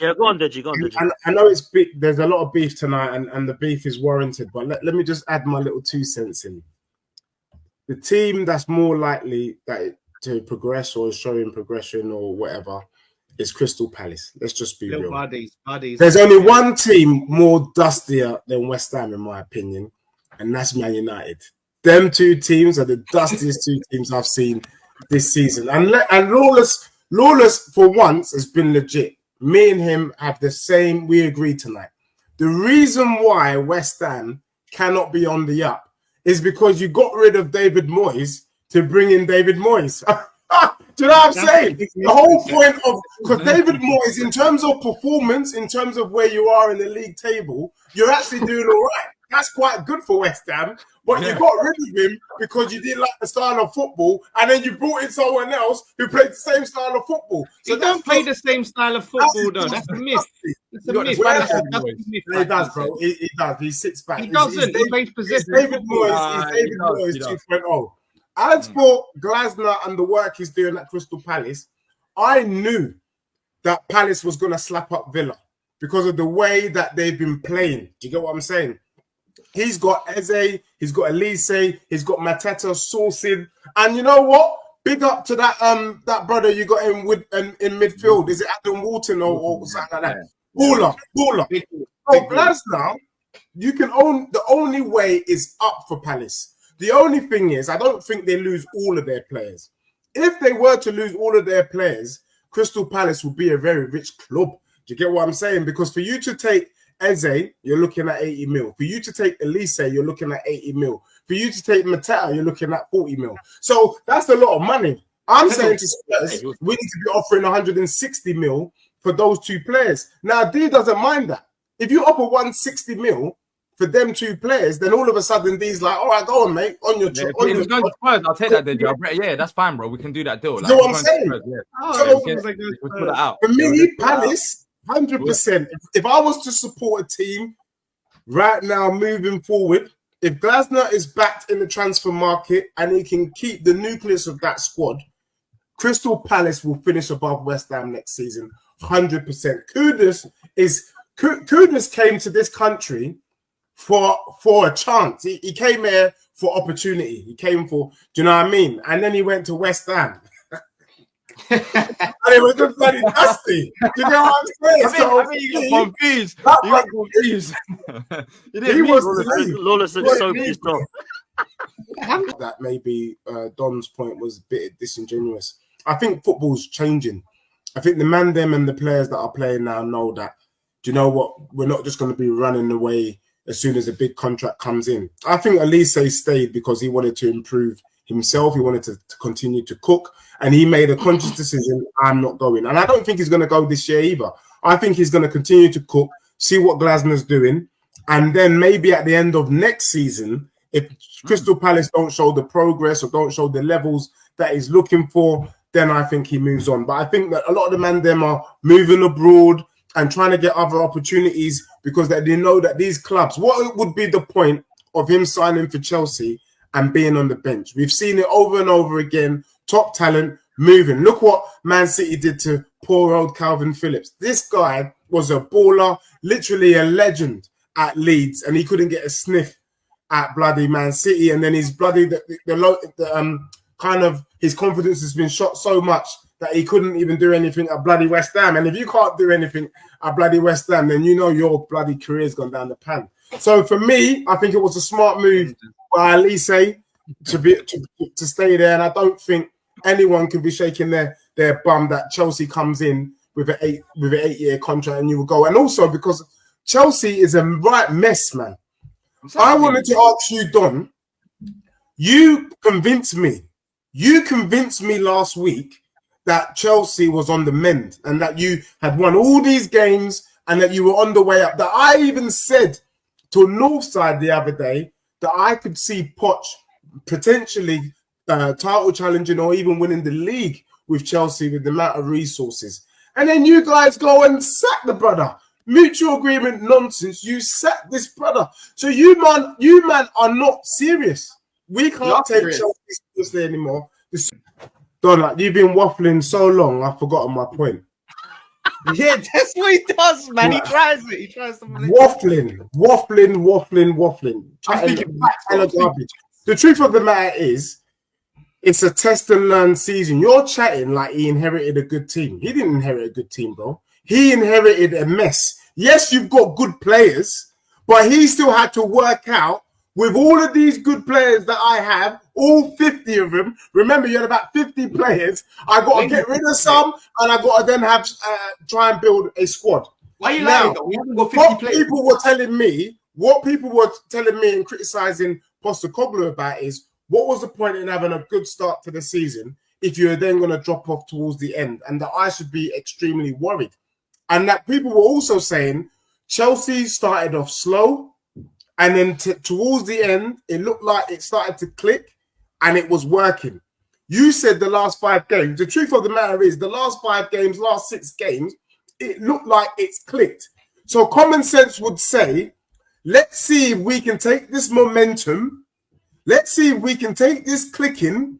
Yeah, go on, Deji. Go on, Deji. And I know it's big. There's a lot of beef tonight, and the beef is warranted. But let me just add my little 2 cents in. The team that's more likely to progress or is showing progression or whatever is Crystal Palace. Let's just be real. Buddies. There's only one team more dustier than West Ham, in my opinion, and that's Man United. Them 2 teams are the dustiest 2 teams I've seen this season. And Lawless for once has been legit. Me and him have the same. We agree tonight. The reason why West Ham cannot be on the up is because you got rid of David Moyes to bring in David Moyes. Do you know what I'm saying? The whole point of, because David Moyes, in terms of performance, in terms of where you are in the league table, you're actually doing all right. That's quite good for West Ham. But you got rid of him because you didn't like the style of football, and then you brought in someone else who played the same style of football. So he don't play the same style of football, though. That's a myth. It's a myth. He does, bro. He does. He sits back. He doesn't. He plays possession. David Moyes 2.0. As for Glasner and the work he's doing at Crystal Palace, I knew that Palace was going to slap up Villa because of the way that they've been playing. Do you get what I'm saying? He's got Eze, he's got Elise, he's got Mateta sourcing, and you know what? Big up to that brother you got in midfield. Is it Adam Walton or something like that? Baller. So Glasner, you can own. The only way is up for Palace. The only thing is, I don't think they lose all of their players. If they were to lose all of their players, Crystal Palace would be a very rich club. Do you get what I'm saying? Because for you to take Eze, you're looking at 80 mil. For you to take Elise, you're looking at 80 mil. For you to take Mateta, you're looking at 40 mil. So that's a lot of money. I'm saying to Spurs, we need to be offering 160 mil for those 2 players. Now, D doesn't mind that. If you offer 160 mil for them 2 players, then all of a sudden D's like, all right, go on, mate, on your trip. If it's going to Spurs, I'll take that then, Joe. Yeah, that's fine, bro. We can do that deal. You know what I'm saying? Spurs, We'll put it out. For me, Palace, 100%. If I was to support a team right now moving forward, if Glasner is backed in the transfer market and he can keep the nucleus of that squad, Crystal Palace will finish above West Ham next season, 100%. Kudus came to this country for a chance. He came here for opportunity. He came for, do you know what I mean? And then he went to West Ham. And it was just bloody dusty. You know what I'm saying? I think you got confused. You got confused. He was Lawless is so pissed off. That maybe Don's point was a bit disingenuous. I think football's changing. I think the man, them, and the players that are playing now know that, do you know what? We're not just going to be running away as soon as a big contract comes in. I think Elise stayed because he wanted to improve himself. He wanted to continue to cook, and he made a conscious decision. I'm not going, and I don't think he's going to go this year either. I think he's going to continue to cook, see what Glasner's doing, and then maybe at the end of next season, if Crystal Palace don't show the progress or don't show the levels that he's looking for, then I think he moves on. But I think that a lot of the men them are moving abroad and trying to get other opportunities because they know that these clubs, what would be the point of him signing for Chelsea and being on the bench? We've seen it over and over again. Top talent moving. Look what Man City did to poor old Calvin Phillips. This guy was a baller, literally a legend at Leeds, and he couldn't get a sniff at bloody Man City. And then his bloody kind of his confidence has been shot so much that he couldn't even do anything at bloody West Ham. And if you can't do anything at bloody West Ham, then you know your bloody career's gone down the pan. So for me, I think it was a smart move by Elise to stay there, and I don't think anyone can be shaking their bum that Chelsea comes in with an 8-year contract and you will go. And also because Chelsea is a right mess, man. Exactly. I wanted to ask you, Don. You convinced me. You convinced me last week that Chelsea was on the mend and that you had won all these games and that you were on the way up. That I even said to Northside the other day that I could see Poch potentially title challenging or even winning the league with Chelsea with the amount of resources. And then you guys go and sack the brother. Mutual agreement nonsense. You sack this brother. So you man are not serious. We can't take Chelsea seriously anymore. Don, like, you've been waffling so long, I've forgotten my point. Yeah, that's what he does, man. He tries it. He tries to waffling. I'm speaking facts, bro. Garbage. The truth of the matter is, it's a test and learn season. You're chatting like he inherited a good team. He didn't inherit a good team, bro. He inherited a mess. Yes, you've got good players, but he still had to work out with all of these good players that I have, all 50 of them. Remember, you had about 50 players. I got to get rid of some, and I got to then have try and build a squad. Why are you Now, lying, though? We haven't got 50 what players. What people were telling me and criticizing Pochettino about is, what was the point in having a good start to the season if you're then going to drop off towards the end? And that I should be extremely worried. And that people were also saying Chelsea started off slow, and then towards the end, it looked like it started to click and it was working. You said the last 5 games. The truth of the matter is, the last 5 games, last 6 games, it looked like it's clicked. So common sense would say, let's see if we can take this momentum. Let's see if we can take this clicking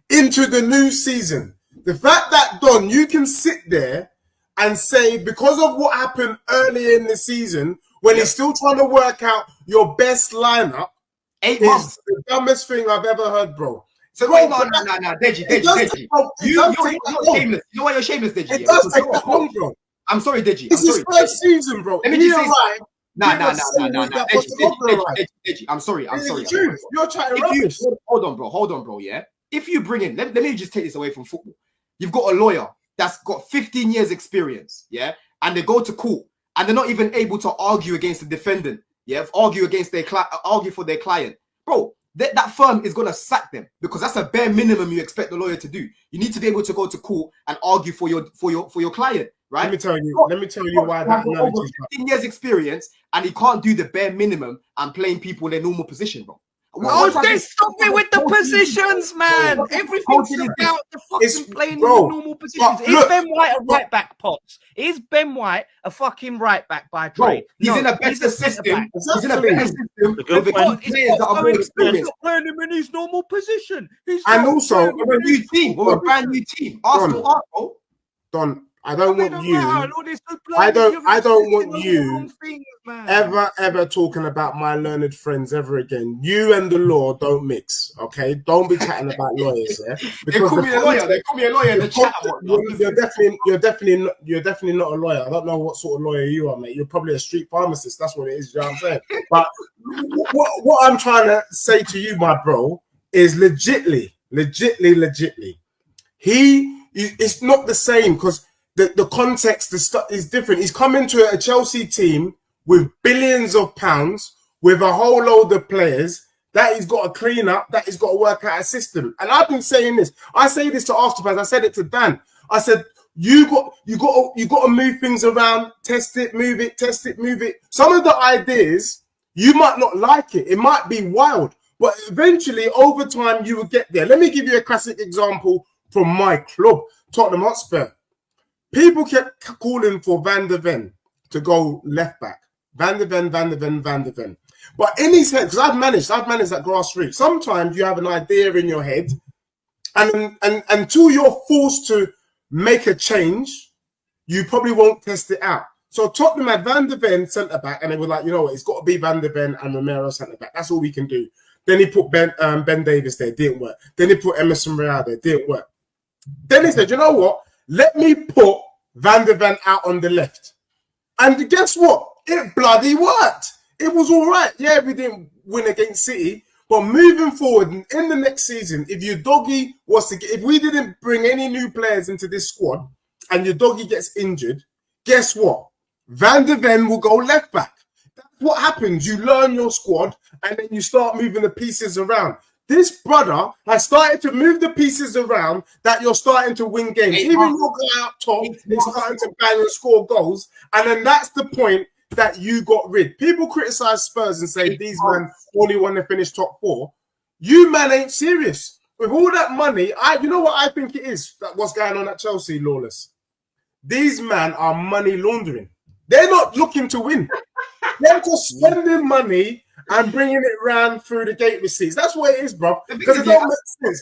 into the new season. The fact that, Don, you can sit there and say, because of what happened earlier in the season, when he's still trying to work out your best lineup, 8 months. the dumbest thing I've ever heard, bro. So wait, no, Deji. You're shameless. You know why you're shameless, Deji? It does take that long, bro. I'm sorry, Deji. It's his first season, bro. Let me just say, Nah. Deji. I'm sorry. You're chatting rubbish. Hold on, bro. Yeah. If you bring in, let me just take this away from football. You've got a lawyer that's got 15 years experience, yeah, and they go to court and they're not even able to argue against the defendant, yeah, argue for their client, bro. That firm is gonna sack them, because that's a bare minimum you expect the lawyer to do. You need to be able to go to court and argue for your client, right? Let me tell you why that analogy is 15 years experience, and he can't do the bare minimum and playing people in their normal position, bro. Stop it with the positions, man. Everything's about the fucking playing in normal positions. Is Ben White a right back, Poch? Is Ben White a fucking right back by trade? He's in a better system. He's in a better system. With players that are more experienced. Playing him in his normal position. And also, we're a new team. We're a brand new team. Arsenal are, bro. Don, I don't want you. I don't want you ever talking about my learned friends ever again. You and the law don't mix, okay? Don't be chatting about lawyers, yeah? They call me a lawyer in the chat. You're definitely not a lawyer. I don't know what sort of lawyer you are, mate. You're probably a street pharmacist. That's what it is. You know what I'm saying? But what I'm trying to say to you, my bro, is legitly. It's not the same, because the context, the stuff is different. He's come into a Chelsea team with billions of pounds, with a whole load of players that he's got to clean up, that he's got to work out a system. And I've been saying this. I say this to Arsenal fans. I said it to Dan. I said, you got to move things around, test it, move it. Some of the ideas, you might not like it. It might be wild, but eventually, over time, you will get there. Let me give you a classic example from my club, Tottenham Hotspur. People kept calling for Van der Ven to go left back. Van der Ven. But in his head, because I've managed that grassroots. Sometimes you have an idea in your head, and until you're forced to make a change, you probably won't test it out. So Tottenham had Van der Ven centre back, and they were like, you know what, it's got to be Van der Ven and Romero centre back. That's all we can do. Then he put Ben Davies there, didn't work. Then he put Emerson Royal there, didn't work. Then he said, you know what? Let me put Van der Ven out on the left. And guess what? It bloody worked. It was all right. Yeah, we didn't win against City. But moving forward, in the next season, if we didn't bring any new players into this squad and your doggy gets injured, guess what? Van der Ven will go left back. That's what happens. You learn your squad and then you start moving the pieces around. This brother has started to move the pieces around that you're starting to win games. Even your guy up top is starting to bang and score goals. And then that's the point that you got rid. People criticize Spurs and say these men only want to finish top 4. You man ain't serious. With all that money, you know what I think it is, that what's going on at Chelsea, Lawless? These men are money laundering. They're not looking to win. They're just spending money and bringing it round through the gate receipts. That's what it is, bro. Because it don't make sense.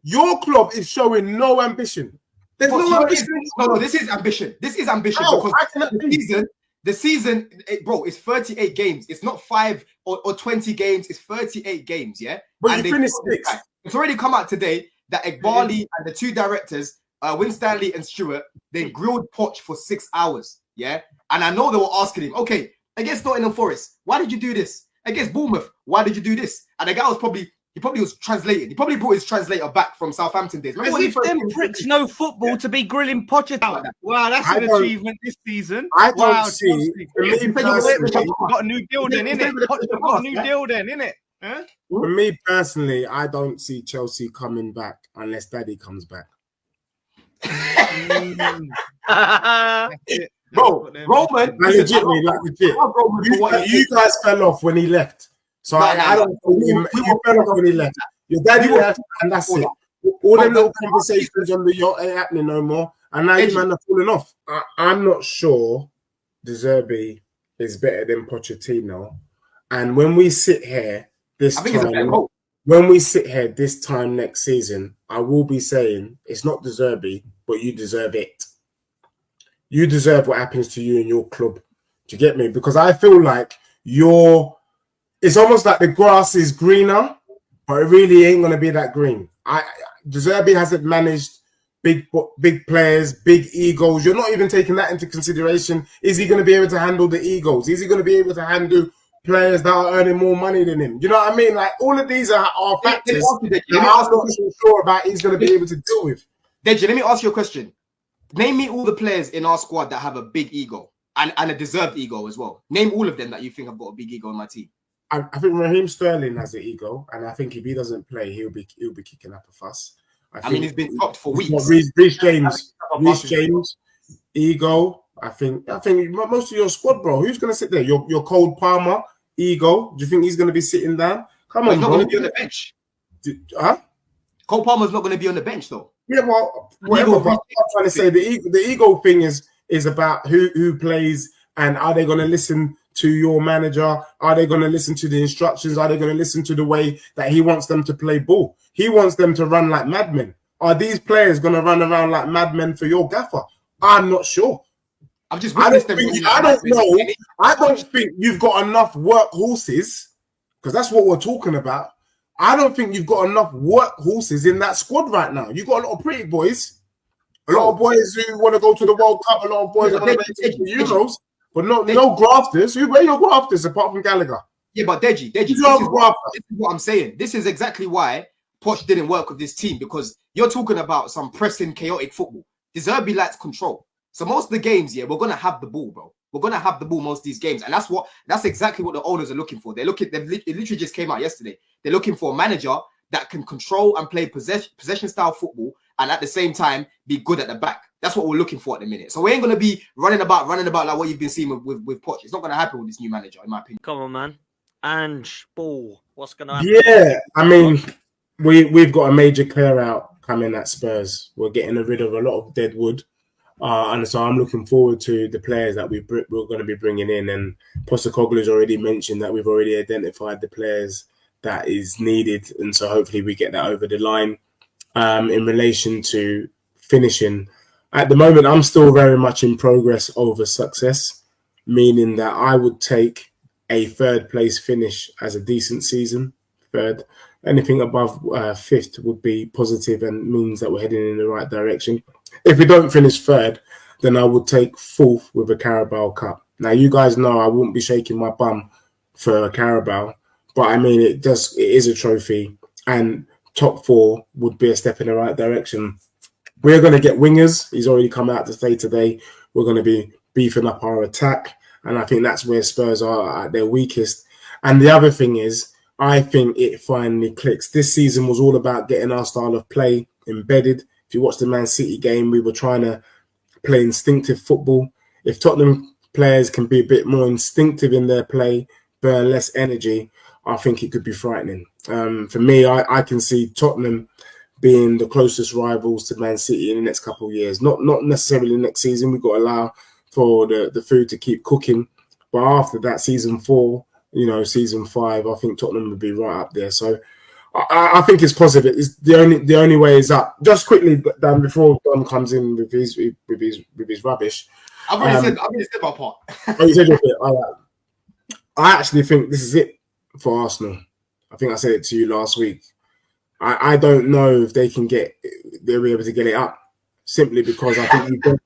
Your club is showing no ambition. There's no ambition. No, this is ambition. This is ambition because the season, bro, is 38 games. It's not 5 or 20 games. It's 38 games, yeah? But and you finished 6. It's already come out today that Egbali and the 2 directors, Winstanley and Stewart, they grilled Poch for 6 hours, yeah? And I know they were asking him, okay, against Nottingham Forest, why did you do this? Against Bournemouth, why did you do this? And the guy was probably was translating. He probably brought his translator back from Southampton days. As if them pricks know football to be grilling Pochettino. Wow, that's an achievement this season. I don't see. Got a new deal then, innit? Got a new deal then, innit? Huh? For me personally, I don't see Chelsea coming back unless Daddy comes back. Bro, Roman, legit. You guys fell off when he left. So I don't think you fell off when he left. Your daddy left, and that's it. All them little conversations on the yacht ain't happening no more. And now you man are falling off. I'm not sure De Zerbi is better than Pochettino. And when we sit here this time next season, I will be saying it's not De Zerbi, but you deserve it. You deserve what happens to you in your club. Do you get me? Because I feel like it's almost like the grass is greener, but it really ain't going to be that green. De Zerbi hasn't managed big players, big egos. You're not even taking that into consideration. Is he going to be able to handle the egos? Is he going to be able to handle players that are earning more money than him? You know what I mean? Like, all of these are factors that I'm not sure about he's going to be able to deal with. Deji, let me ask you a question. Name me all the players in our squad that have a big ego and a deserved ego as well. Name all of them that you think have got a big ego in my team. I think Raheem Sterling has an ego, and I think if he doesn't play, he'll be kicking up a fuss. I mean, he's been stopped for weeks. Reece James, ego. I think most of your squad, bro. Who's gonna sit there? Your Cole Palmer, ego. Do you think he's gonna be sitting down? Come on, he's not gonna be on the bench. Cole Palmer's not gonna be on the bench though. Yeah, well, whatever. But I'm trying to say the ego thing is about who plays and are they gonna listen to your manager? Are they going to listen to the instructions? Are they going to listen to the way that he wants them to play ball? He wants them to run like madmen. Are these players going to run around like madmen for your gaffer? I'm not sure. I don't know. I don't think you've got enough workhorses, because that's what we're talking about. I don't think you've got enough workhorses in that squad right now. You've got a lot of pretty boys, a lot of boys who want to go to the World Cup, a lot of boys who want to make the Euros. But no grafters. Where are your grafters apart from Gallagher? Yeah, but Deji, this is what I'm saying. This is exactly why Poch didn't work with this team, because you're talking about some pressing, chaotic football. De Zerbi likes control. So most of the games, we're gonna have the ball, bro. We're gonna have the ball most of these games, and that's exactly what the owners are looking for. It literally just came out yesterday. They're looking for a manager that can control and play possession style football, and at the same time be good at the back. That's what we're looking for at the minute. So we ain't going to be running about like what you've been seeing with Poch. It's not going to happen with this new manager, in my opinion. Come on, man. Ange, Ball, what's going to happen? Yeah, I mean, we've got a major clear out coming at Spurs. We're getting rid of a lot of dead wood. And so I'm looking forward to the players that we're going to be bringing in. And Postecoglou's already mentioned that we've already identified the players that is needed. And so hopefully we get that over the line. In relation to finishing, at the moment, I'm still very much in progress over success, meaning that I would take a third place finish as a decent season. Third, anything above fifth would be positive and means that we're heading in the right direction. If we don't finish third, then I would take fourth with a Carabao Cup. Now, you guys know I wouldn't be shaking my bum for a Carabao, but I mean, it is a trophy, and top 4 would be a step in the right direction. We're going to get wingers. He's already come out to say today we're going to be beefing up our attack. And I think that's where Spurs are at their weakest. And the other thing is, I think it finally clicks. This season was all about getting our style of play embedded. If you watch the Man City game, we were trying to play instinctive football. If Tottenham players can be a bit more instinctive in their play, burn less energy, I think it could be frightening. For me, I can see Tottenham being the closest rivals to Man City in the next couple of years. Not necessarily next season. We've got to allow for the food to keep cooking. But after that, season 4, season 5, I think Tottenham would be right up there. So I think it's positive. It's the only way is up. Just quickly, Dan, before Don comes in with his rubbish. I've already said my part. Oh, you said your bit. I actually think this is it for Arsenal. I think I said it to you last week. I don't know if they'll be able to get it up simply because I think you burnt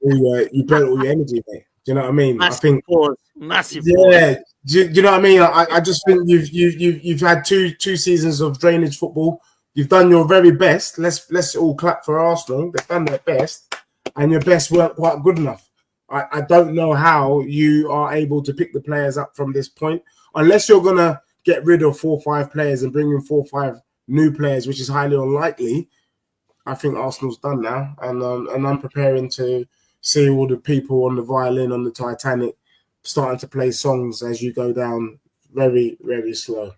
all your energy, mate. Do you know what I mean? Massive I think pause. Massive yeah. pause. Do you know what I mean? I just think you've had two seasons of drainage football. You've done your very best. Let's all clap for Arsenal. They've done their best, and your best weren't quite good enough. I don't know how you are able to pick the players up from this point, unless you're gonna get rid of 4 or 5 players and bring in 4 or 5 new players, which is highly unlikely. I think Arsenal's done now, and I'm preparing to see all the people on the violin on the Titanic starting to play songs as you go down very, very slow.